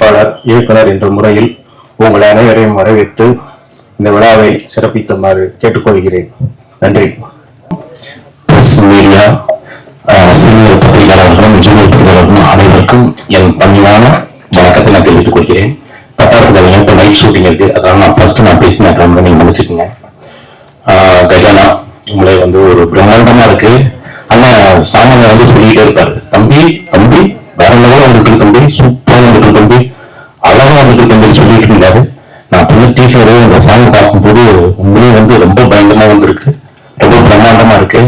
தயாரிப்பாளர், இயக்குனர் என்ற முறையில் உங்கள் அனைவரையும் வரவேற்று இந்த விழாவை சிறப்பிக்குமாறு கேட்டுக்கொள்கிறேன். நன்றி. மீடியா சீனியர் பத்திரிகையாளர்களும் ஜூனியர் பத்திரிகையாளர்களும் அனைவருக்கும் என் பணிவான வணக்கத்தை நான் தெரிவித்துக் கொள்கிறேன். பத்தாயிரத்துல இப்போ நைட் ஷூட்டிங் இருக்கு, அதனால நான் ஃபர்ஸ்ட் நான் பேசினேன், நீங்க நினைச்சுக்கோங்க. கஜானா உங்களை ஒரு பிரம்மாண்டமா இருக்கு. ஆனா சாமானிய சொல்லிக்கிட்டே இருப்பாரு, தம்பி தம்பி வேற லெவலில் வந்துருக்கு தம்பி, சூப்பரா வந்துருக்கு தம்பி, அழகா வந்துருக்கு தம்பி சொல்லிட்டு இருந்தாரு. நான் பண்ண டீச்சர் இந்த சாங் பார்க்கும்போது உண்மையிலே ரொம்ப பயங்கரமா வந்திருக்கு, ரொம்ப பிரம்மாண்டமா இருக்கு.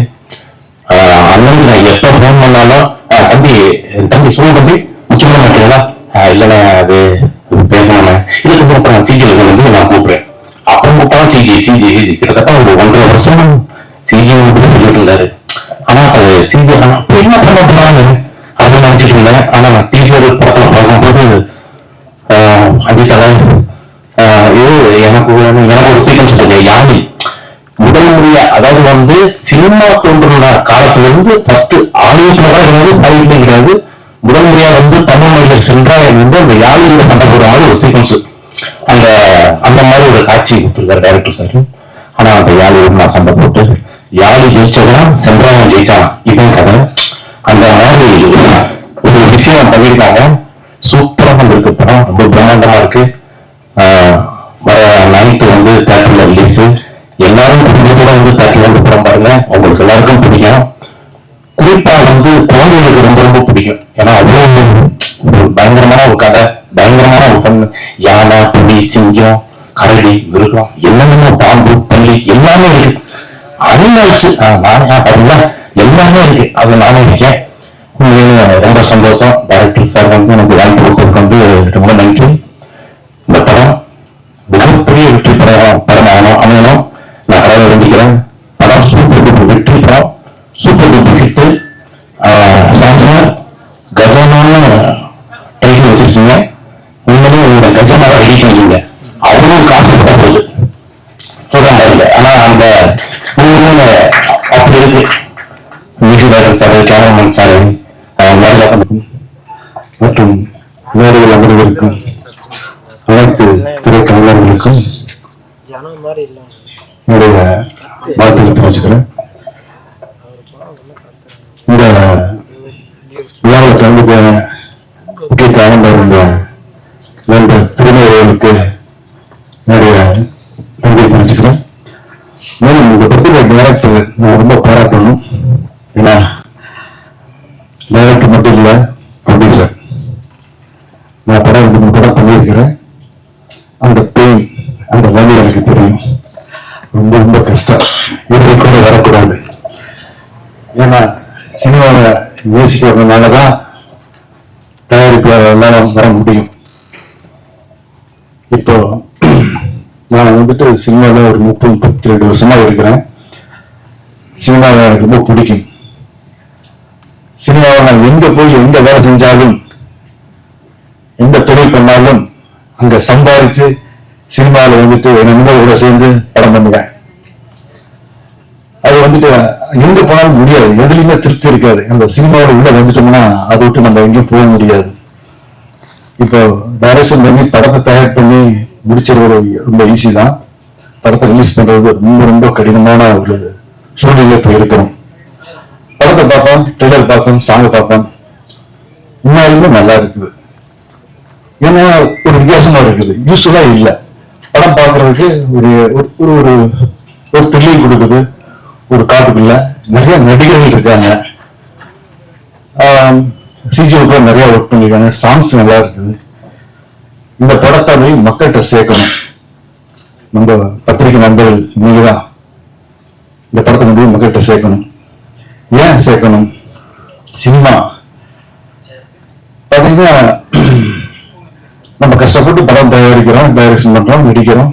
அண்ணன் நான் எப்ப போன் பண்ணாலும் தம்பி தம்பி சொல்லுங்க தம்பி, முக்கியமான மாட்டீங்களா? இல்லைண்ணே அது பேசணும், இதுக்கு அப்புறம் சிஜில நான் கூப்பிடுறேன். அப்புறம் கூப்பிட்டா சிஜி சிஜி சிஜி கிட்டத்தட்ட ஒரு 1.5 வருஷம் சிஜி சொல்லிட்டு இருந்தாரு. ஆனா அது சிஜி என்ன பண்ண போறாங்க அப்படின்னு நினைச்சிட்டு இருந்தேன். ஆனா டீச்சர் படத்துல பார்க்கும்போது அஜித்தலை எனக்கு ஒரு சீக்கிரம் சொல்லுங்க, யானை முதல் முறையா, அதாவது சினிமா தோன்றுன காலத்துல இருந்து ஃபர்ஸ்ட் ஆடியோக்களா கிடையாது, பயிர்களே கிடையாது, முதல் முறையா தமிழ் மொழியில் சென்றால் அந்த யாழியோட சண்டை போடுற மாதிரி ஒரு சீக்வன்ஸ், அந்த மாதிரி ஒரு காட்சி கொடுத்துருக்காரு டைரக்டர் சார். ஆனா அந்த யாழியோட நான் சண்டை போட்டு யாழி ஜெயிச்சதான் சென்றாயன் ஜெயிச்சான், இதான் கதை. அந்த மாதிரி ஒரு விஷயம் பண்ணியிருக்காங்க. சூப்பராக இருக்கு படம், ரொம்ப பிரம்மாண்டமா இருக்கு. வர 9th தேட்டர்ல ரிலீஸ். எல்லாரும் குடும்பத்தோட தேட்டர்ல படம் பாருங்க, உங்களுக்கு எல்லாருக்கும் பிடிக்கும். குறிப்பா குழந்தைகளுக்கு ரொம்ப ரொம்ப பிடிக்கும். ஏன்னா அவ்வளவு பயங்கரமான ஒரு கதை, பயங்கரமான ஒரு பண்ணு. யானை, புலி, சிங்கம், கரடி, மிருகம், என்னென்ன பாம்பு, பள்ளி எல்லாமே இருக்கு. அனிமல்ஸ் எல்லாமே இருக்கு. அது நானே இருக்கேன். ரொம்ப சந்தோஷம். டைரக்டர் சார் எனக்கு வாய்ப்பு கொடுத்ததுக்கு ரொம்ப நன்றி. இந்த படம் மிகப்பெரிய வெற்றி படம் அமையணும் நான் கடவுளை வேண்டிக்கிறேன். படம் சூப்பர் டூப்பர் வெற்றி படம், சூப்பர் டூப்பர் ஹிட்டு. சார் கஜானான்னு டைட்டில் வச்சிருக்கீங்க, உண்மையிலே உங்களோட கஜானாவை ரெடி பண்ணிக்கீங்க. அவ்வளவு காசு பட போகுது சொல்றாங்க. ஆனா அந்த அப்படி இருக்கு. Music director sir, cameraman sir மற்றும் மேடைகள் அமர்வதற்கும் அனைத்து திரைக்கலைஞர்களுக்கும் என்னுடைய வாழ்த்துக்களை தெரிவிச்சுக்கிறேன். இந்த விழாவில் கலந்து போன முக்கிய காரணம் இருந்த இரண்டு திருநெல்வேலிகளுக்கு என்னுடைய நன்றியை தெரிவிச்சுக்கிறேன். மேலும் இந்த படத்தில் டைரக்டர் நான் ரொம்ப பாராட்டணும். ஏன்னா டைரக்டர் மட்டும் இல்லை, ப்ரொடியூசர். நான் படம் 3 படம் பண்ணியிருக்கிறேன். அந்த பெயின், அந்த வலி எனக்கு தெரியும். ரொம்ப ரொம்ப கஷ்டம், இது கூட வரக்கூடாது. ஏன்னா சினிமாவை யோசிக்கிறதுனாலதான் தயாரிப்பாளர் வர முடியும். இப்போ நான் சினிமாவில் ஒரு 30-32 வருஷமா இருக்கிறேன். சினிமாவை எனக்கு ரொம்ப பிடிக்கும். சினிமாவை நான் எங்க போய் எந்த வேலை செஞ்சாலும், எந்த தொழில் பண்ணாலும் அங்க சம்பாதிச்சு சினிமாவில் என் நண்பர்களோட சேர்ந்து படம் பண்ணுவேன். அது எங்க போனாலும் முடியாது, எதுலையுமே திருப்தி இருக்காது. அந்த சினிமாவில் உள்ள வந்துட்டோம்னா அதை விட்டு நம்ம எங்கேயும் போக முடியாது. இப்போ டைரக்ஷன் பண்ணி படத்தை தயார் பண்ணி முடிச்சிருவது ரொம்ப ஈஸி தான். படத்தை ரிலீஸ் பண்றது ரொம்ப ரொம்ப கடினமான ஒரு சூழ்நிலை இப்போ இருக்கிறோம். படத்தை பார்ப்போம், ட்ரெய்லர் பார்ப்போம், சாங் பார்ப்போம், உண்மையாலுமே நல்லா இருக்குது. ஏன்னா ஒரு வித்தியாசமா இருக்குது, யூஸ்ஃபுல்லா இல்லை. படம் பார்க்கறதுக்கு ஒரு ஒரு ஒரு த்ரில்லிங் கொடுக்குது. ஒரு காட்டுக்குள்ள நிறைய நடிகர்கள் இருக்காங்க, சிஜிஓ நிறைய ஒர்க் பண்ணிருக்காங்க, சாங்ஸ் நல்லா இருக்குது. இந்த படத்தை மக்கள்கிட்ட சேர்க்கணும். நம்ம பத்திரிகை நண்பர்கள் நீங்க தான் இந்த படத்தை மக்கள்கிட்ட சேர்க்கணும். ஏன் சேர்க்கணும்? சினிமா பாத்தீங்கன்னா நம்ம கஷ்டப்பட்டு படம் தயாரிக்கிறோம், டைரக்ஷன் பண்றோம், நடிக்கிறோம்.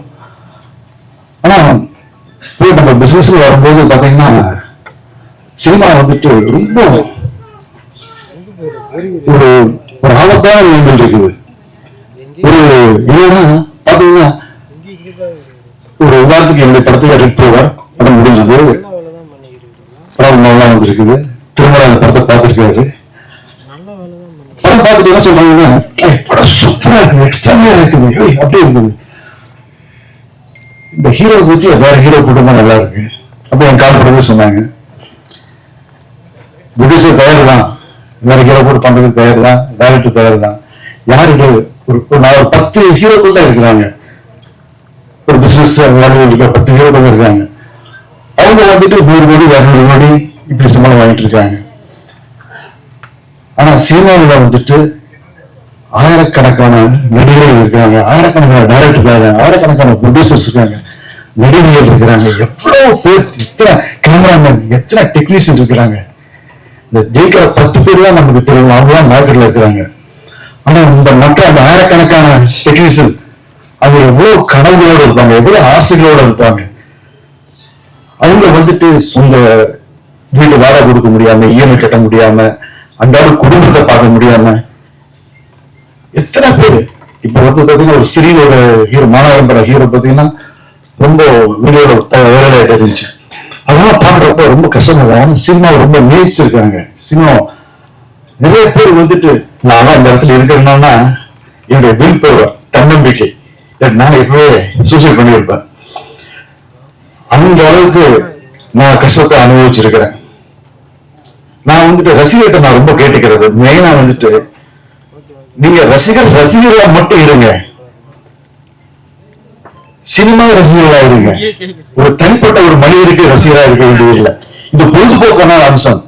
ஆனா நம்ம பிசினஸ் வரும்போது பாத்தீங்கன்னா சினிமா ரொம்ப ஒரு ஒரு ஆபத்தான நிலைமையில் இருக்குது. ஒரு இல்லைன்னா பாத்தீங்கன்னா ஒரு உதாரணத்துக்கு என்னுடைய படத்துல ரெட் ப்ரோவர் படம் முடிஞ்சது, படம் நல்லா வந்திருக்குது. திருமணம் அந்த படத்தை பார்த்திருக்காரு. படம் பார்த்துட்டு என்ன சொல்றாங்கன்னா படம் சூப்பரா இருக்கு, எக்ஸ்ட்ராமியா இருக்குது, அப்படியே இருக்குது. இந்த ஹீரோ பத்தி வேற ஹீரோ போட்டுமா நல்லா இருக்கு அப்படி என் கால் படவே சொன்னாங்க. ப்ரொடியூசர் தயார் தான், வேற ஹீரோ போட்டு பண்றதுக்கு தயார் தான், டைரக்டர் தயார் தான். யாருக்கு ஒரு 10 ஹீரோக்கள் தான் இருக்கிறாங்க. ஒரு பிசினஸ் 10 ஹீரோக்கள் தான் இருக்காங்க. அவங்க வந்துட்டு 100 கோடி 200 கோடி இப்படி சம்பளம் வாங்கிட்டு இருக்காங்க. ஆனா சினிமாவில் வந்துட்டு ஆயிரக்கணக்கான நடிகர்கள் இருக்கிறாங்க, ஆயிரக்கணக்கான டைரக்டர் இருக்காங்க, ஆயிரக்கணக்கான ப்ரொடியூசர்ஸ் இருக்காங்க, நடிகர்கள் இருக்கிறாங்க, எவ்வளவு பேர், எத்தனை கேமராமேன், எத்தனை டெக்னீஷியன் இருக்கிறாங்க. இந்த ஜெயிக்கிற 10 பேர் தான் நமக்கு தெரியும், அவங்களாம் மார்க்கெட்ல இருக்கிறாங்க. ஆனா இந்த மற்ற அந்த ஆயிரக்கணக்கான டெக்னீஷியன் அவங்க எவ்வளவு கனவுகளோடு இருப்பாங்க, எவ்வளவு ஆசைகளோடு இருப்பாங்க. அவங்க வந்துட்டு சொந்த வீடு வாடகை கொடுக்க முடியாம, இஎம்ஐ கட்ட முடியாம, அன்றாட குடும்பத்தை பார்க்க முடியாம எத்தனை பேர். இப்ப வந்து பாத்தீங்கன்னா ஒரு ஸ்திரீயோட ஹீரோ, மாநகரம் பட ஹீரோ பாத்தீங்கன்னா ரொம்ப வீடியோட வேலையா தெரிஞ்சு அதெல்லாம் பாக்குறப்ப ரொம்ப கஷ்டமா இருக்கு. ஆனா சினிமாவை ரொம்ப நேசிச்சிருக்காங்க. சினிமா நிறைய பேர் வந்துட்டு நான் அந்த இடத்துல இருக்கிறேன்னா என்னுடைய வில் பவர், தன்னம்பிக்கை, நான் எப்பவே சூசைட் பண்ணியிருப்பேன். அந்த அளவுக்கு நான் கஷ்டத்தை அனுபவிச்சிருக்கிறேன். நான் வந்துட்டு ரசிகர்கிட்ட நான் ரொம்ப கேட்டுக்கிறது மெயினா வந்துட்டு, நீங்க ரசிகர்களா மட்டும் இருங்க, சினிமா ரசிகர்களா இருங்க. ஒரு தனிப்பட்ட ஒரு மனிதருக்கு ரசிகரா இருக்க வேண்டியதில்லை. இது பொழுதுபோக்கான அம்சம்.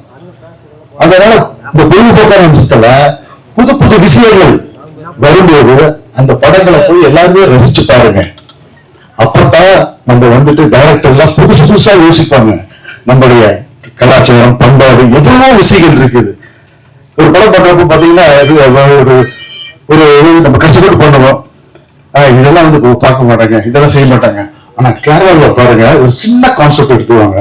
அதனால இந்த பொழுதுபோக்கான அம்சத்துல புது புது விஷயங்கள் வரும்போது அந்த படங்களை போய் எல்லாருமே ரசிச்சு பாருங்க. அப்பதான் நம்ம வந்துட்டு டைரக்டர்லாம் புதுசு புதுசா யோசிப்பாங்க. நம்மளுடைய கலாச்சாரம், பண்பாடு, எவ்வளவோ விஷயங்கள் இருக்குது. ஒரு படம் பண்றப்ப பாத்தீங்கன்னா ஒரு நம்ம கஷ்டப்பட்டு பண்ணுவோம், இதெல்லாம் வந்து பார்க்க மாட்டாங்க, இதெல்லாம் செய்ய மாட்டாங்க. ஆனா கேரளாவில் பாருங்க, ஒரு சின்ன கான்செப்ட் எடுத்துவாங்க,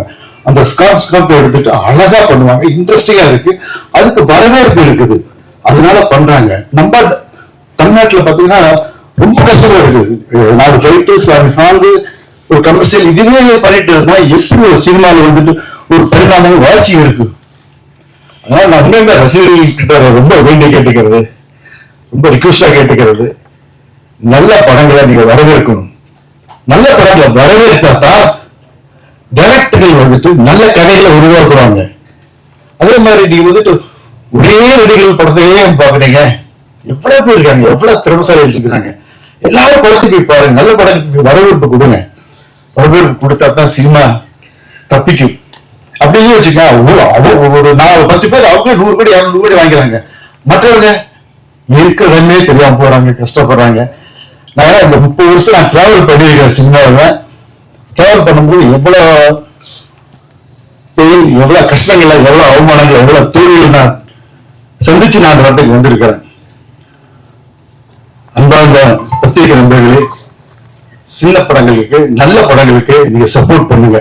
அந்த கான்செப்ட் எடுத்துட்டு அழகா பண்ணுவாங்க, இன்ட்ரெஸ்டிங்கா இருக்கு, அதுக்கு வரவேற்பு இருக்குது, அதனால பண்றாங்க. நம்ம தமிழ்நாட்டுல பாத்தீங்கன்னா ரொம்ப கஷ்டமா இருக்குது. 4 ஃபைட்டு, சாங்கு, ஒரு கமர்ஷியல், இதுவே பண்ணிட்டு இருந்தா எப்படி ஒரு சினிமாவில் வந்துட்டு ஒரு பரிணாமம் வளர்ச்சி இருக்கு. அதனால நான் உண்மையில ரசிகர்கள் கிட்ட ரொம்ப வேண்டி கேட்டுக்கிறது, ரொம்ப ரிக்வெஸ்டா கேட்டுக்கிறது, நல்ல படங்களை நீங்க வரவேற்கணும். நல்ல படங்களை வரவேற்காதான் டைரக்டர்கள் வந்துட்டு நல்ல கதைகளை உருவாக்குவாங்க. அதே மாதிரி நீங்க வந்துட்டு ஒரே நடிகர்கள் படத்தையே பாக்குறீங்க, எவ்வளவு பேர் இருக்காங்க, எவ்வளவு திறமைசாலிகள் இருக்கிறாங்க. எல்லாரும் படத்துக்கு பாருங்க, நல்ல படத்துக்கு வரவேற்பு கொடுங்க. வரவேற்பு கொடுத்தா தான் சினிமா தப்பிக்கும். அப்படியே வச்சுக்க, ஒரு 10 பேர் அவங்க 100 கோடி 200 கோடி வாங்கிறாங்க, மற்றவங்க இருக்கிறதே தெரியாம போறாங்க, கஷ்டப்படுறாங்க. நான் இந்த 30 வருஷம் நான் டிராவல் பண்ணியிருக்கேன் சினிமாவில். டிராவல் பண்ணும்போது எவ்வளவு கஷ்டங்களை, எவ்வளவு அவமானங்கள், எவ்வளவு தோல்விகள் நான் சந்திச்சு நான் அந்த இடத்துக்கு வந்திருக்கிறேன். அன்பார்ந்த பத்திரிகை நண்பர்களே, சின்ன படங்களுக்கு, நல்ல படங்களுக்கு நீங்க சப்போர்ட் பண்ணுங்க.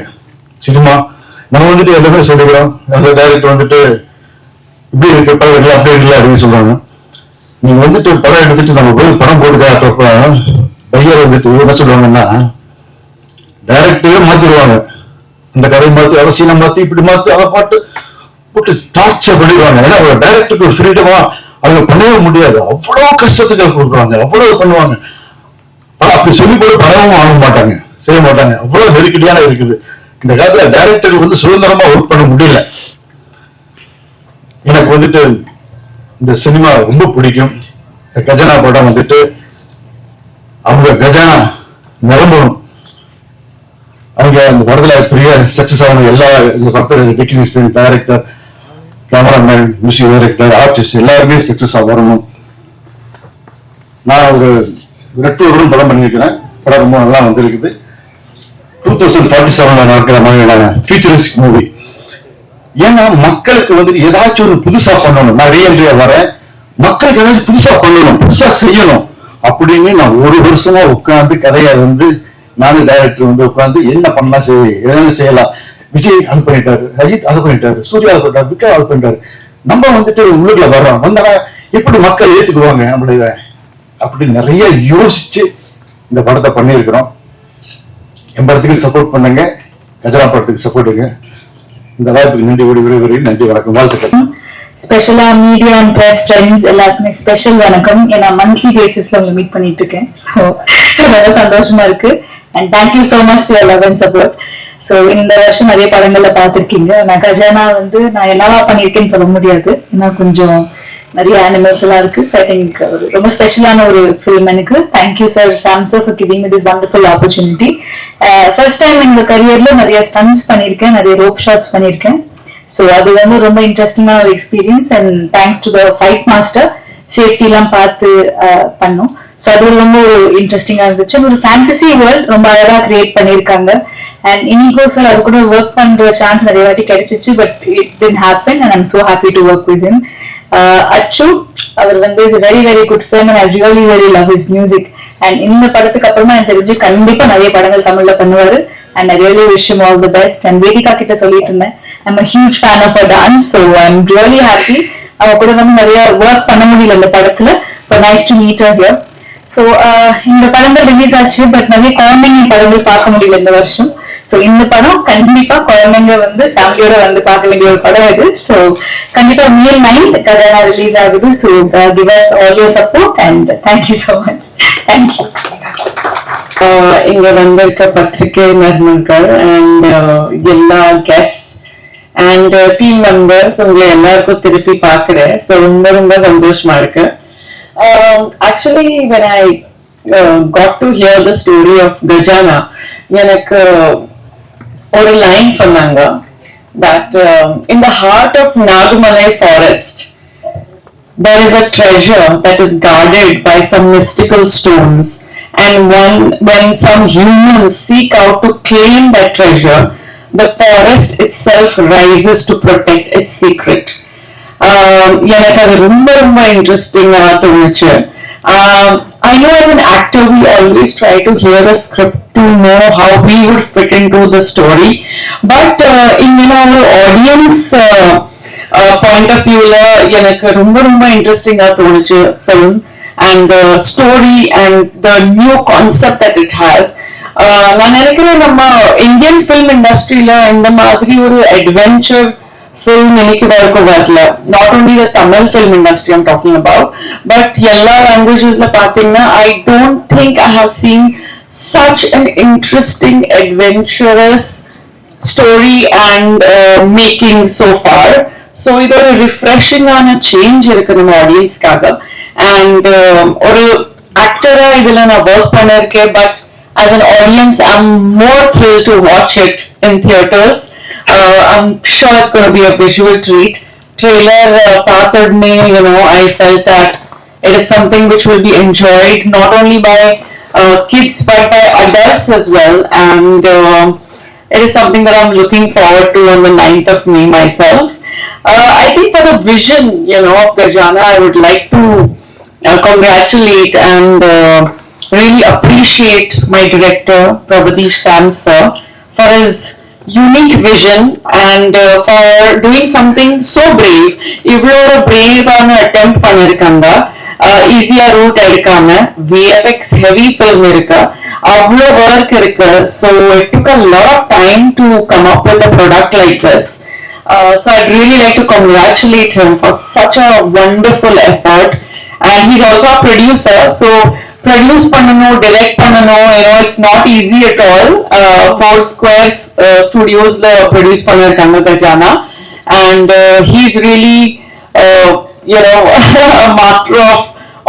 சினிமா நம்ம வந்துட்டு எல்லாமே சொல்லிக்கிறோம், அந்த டைரக்டர் வந்துட்டு இப்படி இருக்கு படம் அப்படி இல்லை அப்படின்னு சொல்றாங்க. நீங்க வந்துட்டு படம் எடுத்துட்டு நம்ம போய் படம் போட்டுக்காட்டப்ப பையர் வந்துட்டு என்ன சொல்லுவாங்கன்னா, டைரக்டரே மாத்திடுவாங்க, அந்த கதையை மாத்தி, அவசியம் மாத்தி, இப்படி மாத்தி, அதை பாட்டு போட்டு டார்ச்சர் பண்ணிடுவாங்க. ஏன்னா ஒரு டைரக்டருக்கு ஒரு ஃப்ரீடமா அவங்க பண்ணவே முடியாது, அவ்வளவு கஷ்டத்துக்கு கொடுக்குறாங்க, அவ்வளவு பண்ணுவாங்க. அப்படி சொல்லி கூட படமும் வாங்க மாட்டாங்க, செய்ய மாட்டாங்க, அவ்வளவு நெருக்கடியான இருக்குது. இந்த காலத்துல டைரக்டர்கள் வந்து சுதந்திரமா ஒர்க் பண்ண முடியல. எனக்கு வந்துட்டு இந்த சினிமா ரொம்ப பிடிக்கும். இந்த கஜானா படம் வந்துட்டு அவங்க கஜானா நிரம்பணும். அவங்க அந்த படத்துல பெரிய சக்சஸ் ஆகணும். எல்லா இந்த படத்துல technician, director, cameraman, music director, artist எல்லாருமே சக்சஸ் ஆகணும். நான் ஒரு ரெட்ரோடும் படம் பண்ணியிருக்கிறேன். படம் ரொம்ப நல்லா வந்திருக்குது. 2047 நடக்கிற மாதிரியான ஃபியூச்சரிஸ்டிக் மூவி. ஏன்னா மக்களுக்கு வந்து ஏதாச்சும் ஒரு புதுசா பண்ணணும். நான் ரீஎன்ட்ரியா வரேன், மக்களுக்கு ஏதாச்சும் புதுசா பண்ணணும், புதுசா செய்யணும் அப்படின்னு நான் 1 வருஷமா உட்கார்ந்து கதையை வந்து நானும் டைரக்டர் வந்து உட்கார்ந்து என்ன பண்ணலாம், எதனா செய்யலாம். விஜய் அது பண்ணிட்டாரு, அஜித் அது பண்ணிட்டாரு, சூர்யா அது பண்ணிட்டாரு, விக்ரம் அது பண்ணிட்டாரு. நம்ம வந்துட்டு உள்ளுக்குள்ள வர்றோம், வந்தா எப்படி மக்கள் ஏத்துக்குவாங்க நம்மள அப்படி நிறைய யோசிச்சு இந்த படத்தை பண்ணியிருக்கிறோம். என் படத்துக்கு சப்போர்ட் பண்ணுங்க, கஜானா படத்துக்கு சப்போர்ட்டுங்க. இந்த வாய்ப்புக்கு நன்றி, விடைபெறுகிறேன். நன்றி, வணக்கம், வாழ்த்துக்கள். ஸ்பெஷலா மீடியா அண்ட் ப்ரெஸ் ஃப்ரெண்ட்ஸ் எல்லாருக்குமே ஸ்பெஷல் வணக்கம். ஏன்னா மந்த்லி பேசிஸ்ல உங்களை மீட் பண்ணிட்டு இருக்கேன். ஸோ ரொம்ப சந்தோஷமா இருக்கு. And thank you so much for love and support. So இந்த வருஷம் நிறைய படங்கள்ல பார்த்துருக்கீங்க. நான் கஜானா வந்து நான் என்னவா பண்ணியிருக்கேன்னு சொல்ல முடியாது. ஏன்னா கொஞ்சம் நிறைய அனிமல்ஸ் எல்லாம் இருக்கு. ஸோ ஐ திங்க் ரொம்ப ஸ்பெஷலான ஒரு ஃபிலிம் எனக்கு. Thank you sir Sam sir for giving me this wonderful opportunity. First time எங்க கரியர்ல நிறைய ஸ்டன்ஸ் பண்ணியிருக்கேன், நிறைய ரோப் ஷாட்ஸ் பண்ணியிருக்கேன். ஸோ அது வந்து ரொம்ப இன்ட்ரெஸ்டிங்கான ஒரு experience. And thanks to the fight master safety எல்லாம் பார்த்து பண்ணோம். ஸோ அது ரொம்ப ஒரு இன்ட்ரெஸ்டிங்கா இருந்துச்சு. ஒரு ஃபேண்டசி வேர்ல்ட் ரொம்ப அழகா கிரியேட் பண்ணியிருக்காங்க. அண்ட் இனிகோ சார் அது கூட ஒர்க் பண்ற சான்ஸ் நிறைய வாட்டி கிடைச்சிச்சு. But it did happen and I'm so happy to work with him. அச்சு அவர் வந்து is very very good film and I really very love his music. And இந்த படத்துக்கு அப்புறமா எனக்கு தெரிஞ்சு கண்டிப்பா நிறைய படங்கள் தமிழ்ல பண்ணுவாரு. And I really wish him all the best. And Vedika கிட்ட சொல்லிட்டு இருந்தேன், I'm a huge fan of her dance, so I'm really happy. அவ கூட வந்து நிறைய ஒர்க் பண்ண முடியல இந்த படத்துல, but nice to meet her here. So இந்த படங்கள் ரிலீஸ் ஆச்சு, பட் நிறைய குழந்தைங்க படங்கள் பார்க்க முடியல இந்த வருஷம். ஸோ இந்த படம் கண்டிப்பா குழந்தைங்க வந்து ஃபேமிலியோட வந்து பார்க்க வேண்டிய ஒரு படம் இது. ஸோ கண்டிப்பா May 9th கஜானா ரிலீஸ் ஆகுது. So give us all your support and thank you so much. Thank you. இங்க வந்திருக்க பத்திரிகை நிறுவனங்கள் அண்ட் எல்லா கெஸ்ட் அண்ட் டீம் மெம்பர்ஸ் உங்களை எல்லாருக்கும் திருப்பி பாக்குறேன். ஸோ ரொம்ப ரொம்ப சந்தோஷமா இருக்கு. Actually when I got to hear the story of Gajana, எனக்கு ஒரு லைன் சொன்னாங்க that in the heart of Nagamalai forest there is a treasure that is guarded by some mystical stones. And when some humans seek out to claim that treasure, the forest itself rises to protect its secret. எனக்கு அது ரொம்ப ரொம்ப இன்ட்ரெஸ்டிங்கா தோணுச்சு. I know as an actor we always try to hear the script to know how we would fit into the story, but in our audience point of view la எனக்கு ரொம்ப ரொம்ப இன்ட்ரெஸ்டிங்கா தோணுச்சு film and the story and the new concept that it has. நான் நினைக்கிறேன் நம்ம Indian film இண்டஸ்ட்ரியில இந்த மாதிரி ஒரு adventure film இன்னைக்கு வரைக்கும் வரல. not only the Tamil film industry I'm talking about, but எல்லா languagesல பாத்தீங்கன்னா I don't think I have seen such an interesting adventurous story and making so far. So இது ஒரு refreshing ஆன change இருக்கு நம்ம ஆடியன்ஸ்க்காக. And ஒரு ஆக்டரா இதுல நான் ஒர்க் பண்ணிருக்கேன், but as an audience I'm more thrilled to watch it in theaters. I'm sure it's going to be a visual treat. Trailer pathadne, I felt that it is something which will be enjoyed not only by kids but by adults as well. And it is something that I'm looking forward to on the 9th of May myself. I think for the vision, of Gajana, I would like to congratulate and really appreciate my director, Prabhadish Sam sir, for his unique vision and for doing something so brave. இவ்வளோ ஒரு பிரேவான attempt பண்ணிருக்காங்க. ஈஸியா root எடுக்காம VFX heavy film இருக்கு, அவ்வளோ work இருக்கு. So it took a lot of time to come up with a product like this. So I'd really like to congratulate him for such a wonderful effort. And he's also a producer, so produce பண்ணனும், direct பண்ணனும், it's not easy at all. Four Squares Studios la produce பண்ணிருக்காங்க Gajana, and he's really a master of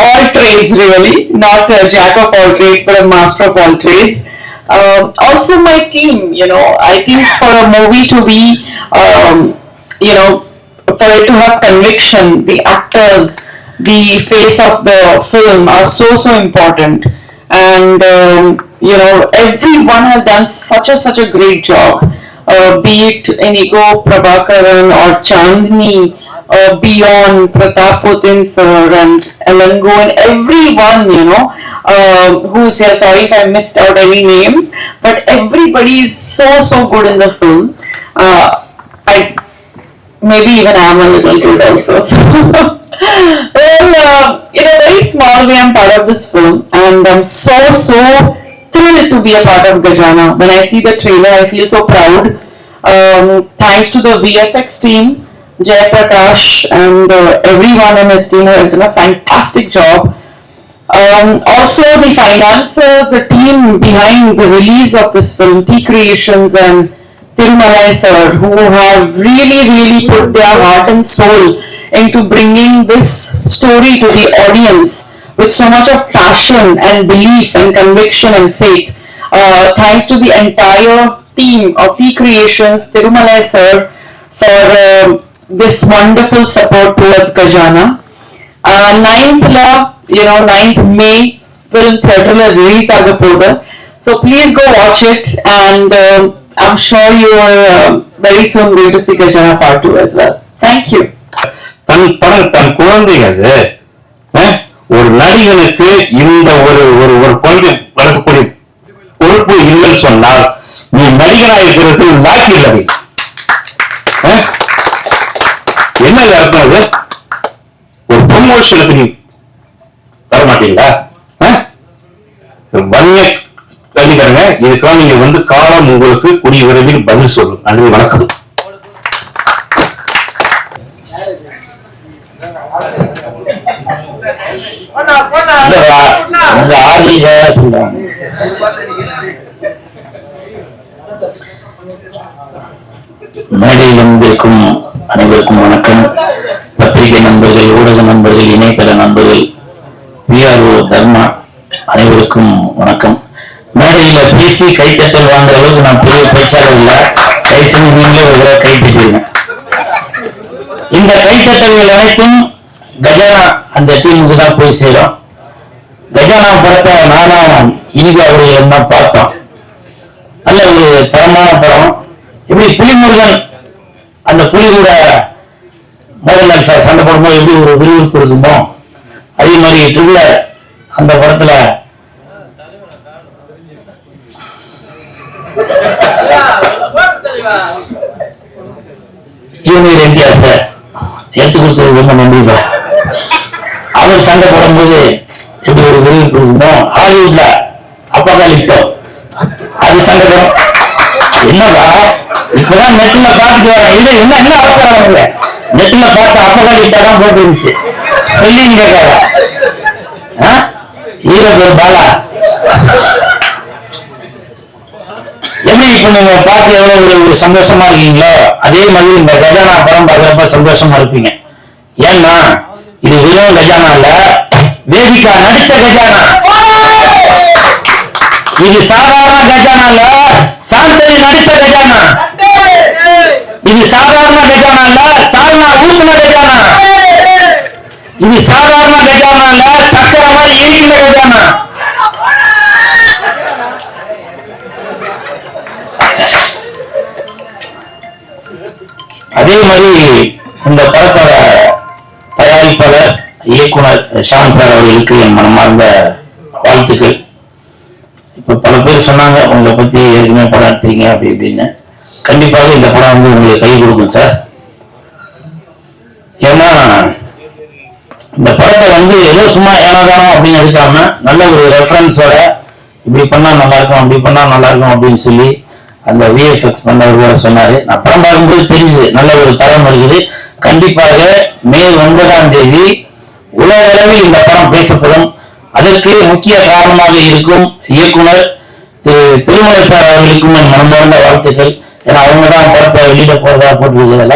all trades, really, not a jack of all trades but a master of all trades. Also my team, I think for a movie to be for it to have conviction, the actors, the face of the film are so important. And everyone has done such a great job, be it Inigo Prabhakaran or Chandni, Beyond Pratap Potin sir and Elango and everyone who's here. Sorry if I missed out any names, but everybody is so good in the film. Maybe even I'm a little good also. Well, in a very small way I'm part of this film, and I'm so thrilled to be a part of Gajana. When I see the trailer I feel so proud. Thanks to the VFX team, Jayaprakash and everyone in his team who has done a fantastic job. Also the financer, the team behind the release of this film, T Creations and Thirumalai sir, who have really put their heart and soul into bringing this story to the audience with so much of passion and belief and conviction and faith. Thanks to the entire team of T Creations, Thirumalai sir, for this wonderful support towards Gajana. 9th May film theatre release ಆಗಬಹುದು. So please go watch it, and I'm sure you are very soon going to see Gajana Part 2 as well. Thank you. தன் குழந்தைங்க அது ஒரு நடிகனுக்கு இந்த ஒரு குழந்தை வளர்க்கக்கூடிய பொறுப்பு இல்லைன்னு சொன்னால் நீ நடிகனா இருக்கிறது லாக்கி இல்லை. என்ன அர்த்தம்? அது ஒரு ப்ரொமோஷனுக்கு நீ தரமாட்டீங்களா? வன்னிய கல்விக்காரங்க, இதுக்கெல்லாம் நீங்க வந்து காலம் உங்களுக்கு கூடிய விரைவில் பதில் சொல்லும். நன்றி, வணக்கம். மேடையில் வந்திருக்கும் அனைவருக்கும் வணக்கம். பத்திரிகை நண்பர்கள், ஊடக நண்பர்கள், இணையதள நண்பர்கள், பிஆர்ஓ தர்மா அனைவருக்கும் வணக்கம். மேடையில பேசி கைத்தட்டல் வாங்குற அளவுக்கு நான் பெரிய பேச்சாளர் இல்லை. கைசன் நீங்களே ஒரு தடவை கைத்தட்டிருங்க. இந்த கைத்தட்டல்கள் அனைத்தும் கஜானா அந்த டீமுக்கு தான் போய் சேரும். கஜானா படத்தை நானும் இனிகா அவர்கள் தான் பார்த்தோம். நல்ல ஒரு தரமான படம். எப்படி புலிமுருகன் அந்த புலி கூட மோகன்லால் சார் சண்டை போடும்போது எப்படி ஒரு விறுவிறுப்பு இருக்குமோ, அதே மாதிரி ட்ரிபிளர் அந்த படத்துல ஜூனியர் என்டிஆர் சார் எடுத்து கொடுத்தது ரொம்ப நன்றி. அவர் சண்டை போடும்போது எப்படி ஒரு விறுவிறுப்பு இருக்குமோ, ஹாலிவுட்ல அப்பகாலிப்டோ அது சண்டை போடும். என்னவா இப்பதான் நெட்ல பார்த்துட்டு வரேன். இது என்ன அவசரம் இல்லை, நெட்ல பார்த்து அப்பகாலிப்டா தான் போட்டு இருந்துச்சு. ஸ்பெல்லிங் கேட்காத ஹீரோ பேர் பாலா. எப்படி இப்ப நீங்க பார்த்து எவ்வளவு ஒரு சந்தோஷமா இருக்கீங்களோ, அதே மாதிரி இந்த கஜானா படம் பார்க்கறப்ப சந்தோஷமா இருப்பீங்க. ஏன்னா இது வெறும் கஜானா இல்ல, வேதிகா நடிச்ச கஜானா. இது சாதாரண கஜானா இல்ல, சாந்தனி நடிச்ச கஜானா. இது சாதாரண கஜானா இல்ல, சால்னா ஊத்துன கஜானா. இது சாதாரண கஜானா இல்ல, சக்கரை மாதிரி இனிக்கிற கஜானா. அதே மாதிரி இந்த படத்தோட தயாரிப்பாளர் இயக்குனர் ஷாம் சார் அவர்களுக்கு என் மனமார்ந்த வாழ்த்துக்கள். இப்ப பல பேர் சொன்னாங்க உங்களை பத்தி ஏற்கனவே படம் எடுத்தீங்க அப்படி இப்படின்னு. கண்டிப்பாக இந்த படம் வந்து உங்களுக்கு கை கொடுக்கும் சார். ஏன்னா இந்த படத்தை வந்து ஏதோ சும்மா ஏனாதானம் அப்படின்னு எடுக்காம நல்ல ஒரு ரெஃபரன்ஸோட இப்படி பண்ணா நல்லா இருக்கும், அப்படி பண்ணா நல்லா இருக்கும் அப்படின்னு சொல்லி அந்த விஎஃப்எக்ஸ் பண்ணவர் சொன்னாரு. நான் படம் பார்க்கும்போது தெரிஞ்சது நல்ல ஒரு தரம் இருக்குது. கண்டிப்பாக மே 9 உலக அளவில் இந்த படம் பேசப்படும். அதற்கு முக்கிய காரணமாக இருக்கும் இயக்குனர் திரு திருமலை சார் அவர்களுக்கும் என் மனமார்ந்த வாழ்த்துக்கள். ஏன்னா அவங்க தான் படத்தை வெளியிட போறதா போட்டிருக்கிறதுல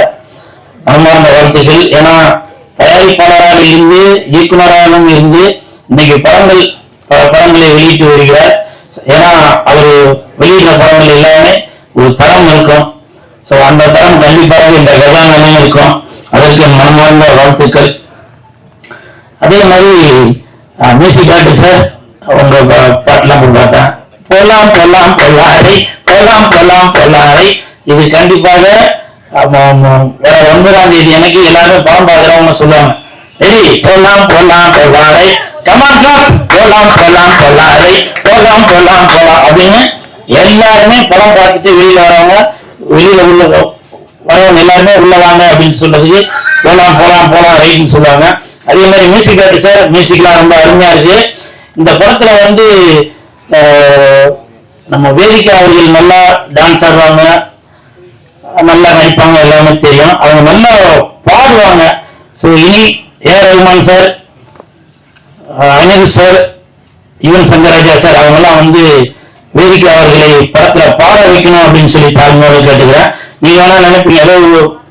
மனமார்ந்த வாழ்த்துக்கள். ஏன்னா தயாரிப்பாளராக இருந்து இயக்குனராகவும் இருந்து இன்னைக்கு படங்களை வெளியிட்டு வருகிறார். ஏன்னா அவரு வெளியிடுற படங்கள் எல்லாமே ஒரு தரம் இருக்கும். சோ அந்த தரம் கண்டிப்பாக இந்த கஜானாலையும் இருக்கும். அதற்கு என் மனமார்ந்த வாழ்த்துக்கள். அதே மாதிரி மியூசிக் டைரக்டர் சார் உங்க பாட்டெல்லாம் போய் பார்த்தேன். போலாம் போலாம் பொல்லாரை, போலாம் போலாம் பொல்லாரை. இது கண்டிப்பாக வர 9 எனக்கு எல்லாரும் படம் பார்க்கிறவங்க சொல்லுவாங்க, ரெடி போலாம் போலாம் பொல்லாரை, கமான் கிளாஸ், போலாம் போலாம் பொல்லாரை, போலாம் போலாம் போலாம் அப்படின்னு எல்லாருமே படம் பார்த்துட்டு வெளியில வரவங்க எல்லாருமே உள்ள வாங்க அப்படின்னு சொல்றதுக்கு போலாம் போலாம் போலாம் ரைட்னு சொல்லுவாங்க. அதே மாதிரி மியூசிக் டைரக்டர் சார் மியூசிக்லாம் ரொம்ப அருமையா இருக்கு. இந்த படத்துல வந்து நம்ம வேதிகா அவர்கள் நல்லா டான்ஸ் ஆடுவாங்க. நல்லா நடிப்பாங்க, எல்லாமே தெரியும். அவங்க நல்லா பாடுவாங்க. ஸோ இனி AR Rahman sir, Anil sir, Yuvan Shankar Raja sir அவங்கெல்லாம் வந்து வேதிகா அவர்களை படத்துல பாட வைக்கணும் அப்படின்னு சொல்லி தாழ்மையோட கேட்டுக்கிறேன். நீங்க வேணா நினைப்பீங்க ஏதோ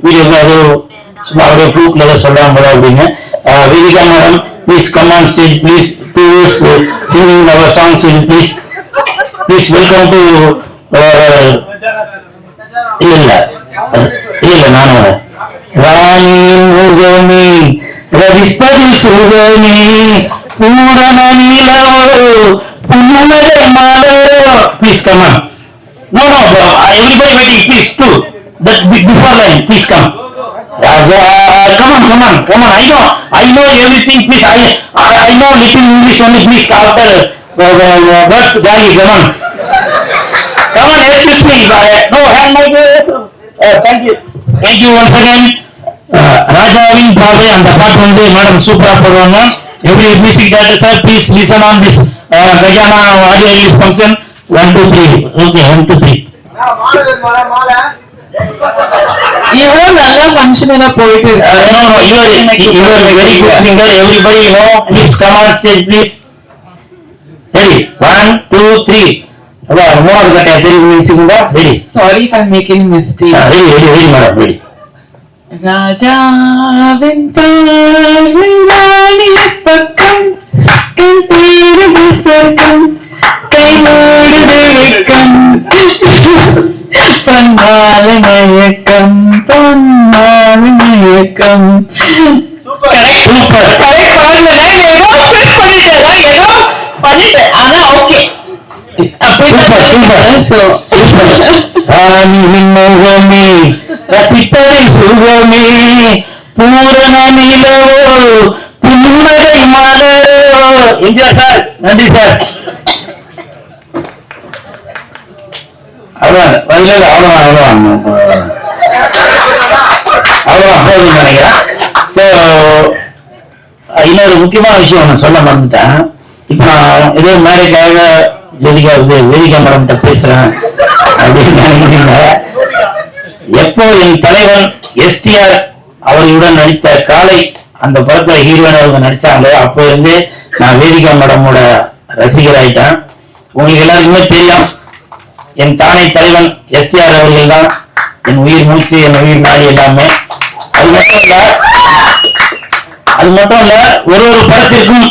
வீடியோ ஏதோ சும்மா அப்படியே ஃப்ளூக்ல ஏதோ சொல்றாங்க போல அப்படின்னு. Vedika madam please come on stage, please please singing our songs, please please welcome to. இல்ல நானும் ராணியின் முகமே ரவிஸ்பதி சுகமே பூரண நிலவோ புன்னகை மலரோ. Please come on. No, everybody waiting. Please too. That before line. Please come. Raja, come on. I know everything. Please, I know little English only. Please, after words, Gandhi, come on. Excuse me. No, hand my thank you once again. ராஜாவின் பாதை அந்த பாட்டு வந்து madam சூப்பரா போடுவாங்க. Every music director sir please listen on this Gajana audio release function 1 2 3. Okay 1 2 3. இவ்வளவு நல்ல மனுஷனா போயிட்டு இவர் very good singer. Everybody you know. Please come on stage please. Ready 1 2 3. அத மூணாவது கட்ட தெரியும் மியூசிக்ங்க. Ready. Sorry if I make any mistake. Ready madam ready. ராஜாவின் பார்வை ராணியின் பக்கம், கண் தேடுது சொர்க்கம், கை மூடுது வெட்கம், பொன்னால மயக்கம், பொன்னால மயக்கம். சூப்பர். பண்ணிட்டேன் ஆனா ஓகே ராணியின் முகமே ரசிப்பதை சுகமே பூரண நிலவோ புன்னகை மலரோ. எம்ஜிஆர் சார் நன்றி சார். அவ்வளவுதான் போதும் நினைக்கிறேன். ஸோ இன்னொரு முக்கியமான விஷயம் நான் சொல்ல மறந்துட்டேன். இப்ப நான் ஏதோ மேடைக்காக வேதிகா மேடம் பேசுறேன் அப்படின்னு நினைக்கிறீங்க. எப்போ என் தலைவன் எஸ்டிஆர் அவர்களுடன் நடித்த காலை அந்த படத்துல ஹீரோயின் அவங்க நடிச்சாங்களோ அப்போ இருந்து நான் வேதிகா மேடமோட ரசிகர் ஆயிட்டேன். உங்களுக்கு எல்லாருக்குமே தெரியும் என் தானை தலைவன் எஸ்டிஆர் அவர்கள் தான் என் உயிர் மூச்சு, என் உயிர் நாடி எல்லாமே. அது மட்டும் இல்ல ஒரு படத்திற்கும்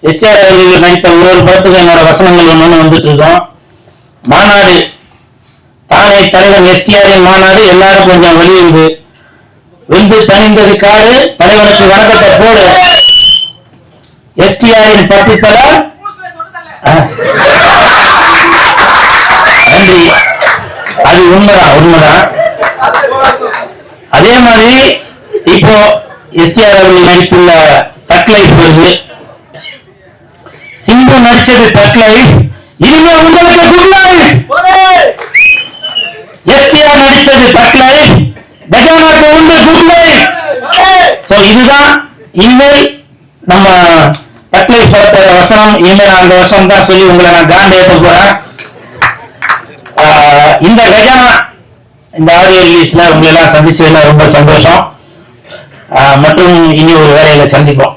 எஸ்டிஆர் அவர்கள் நடித்த ஒரு படத்துக்கு என்னோட வசனங்கள் ஒண்ணு வந்துட்டு இருக்கோம். மாநாடு தானே தலைவன் எஸ்டிஆரின் மாநாடு எல்லாரும் கொஞ்சம் வெளியுது. வெந்து தனிந்தது காடு, தலைவனுக்கு வணக்கத்தை போடு. எஸ்டிஆரின் பத்தித்தல நன்றி. அது உண்மைதான். அதே மாதிரி இப்போ எஸ்டிஆர் அவர்கள் நடித்துள்ள தக் லைஃப் வருது. சிம்பு நடிச்சது தக் லைஃப், இனிமே உங்களுக்கு குட் லைஃப். எஸ்டிஆர் நடிச்சது தக் லைஃப், கஜானாக்கு உண்டு குட் லைஃப். சோ இதுதான் இனிமேல் நம்ம தக் லைஃப் படத்தோட வசனம். இனிமேல் அந்த வசனம் தான் சொல்லி உங்களை நான் காண்ட் ஏற்ற போறேன். இந்த கஜானா இந்த ஆடியோ ரிலீஸ்ல உங்களை எல்லாம் சந்திச்சதுல ரொம்ப சந்தோஷம். மற்றும் இனி ஒரு வேலையில சந்திப்போம்.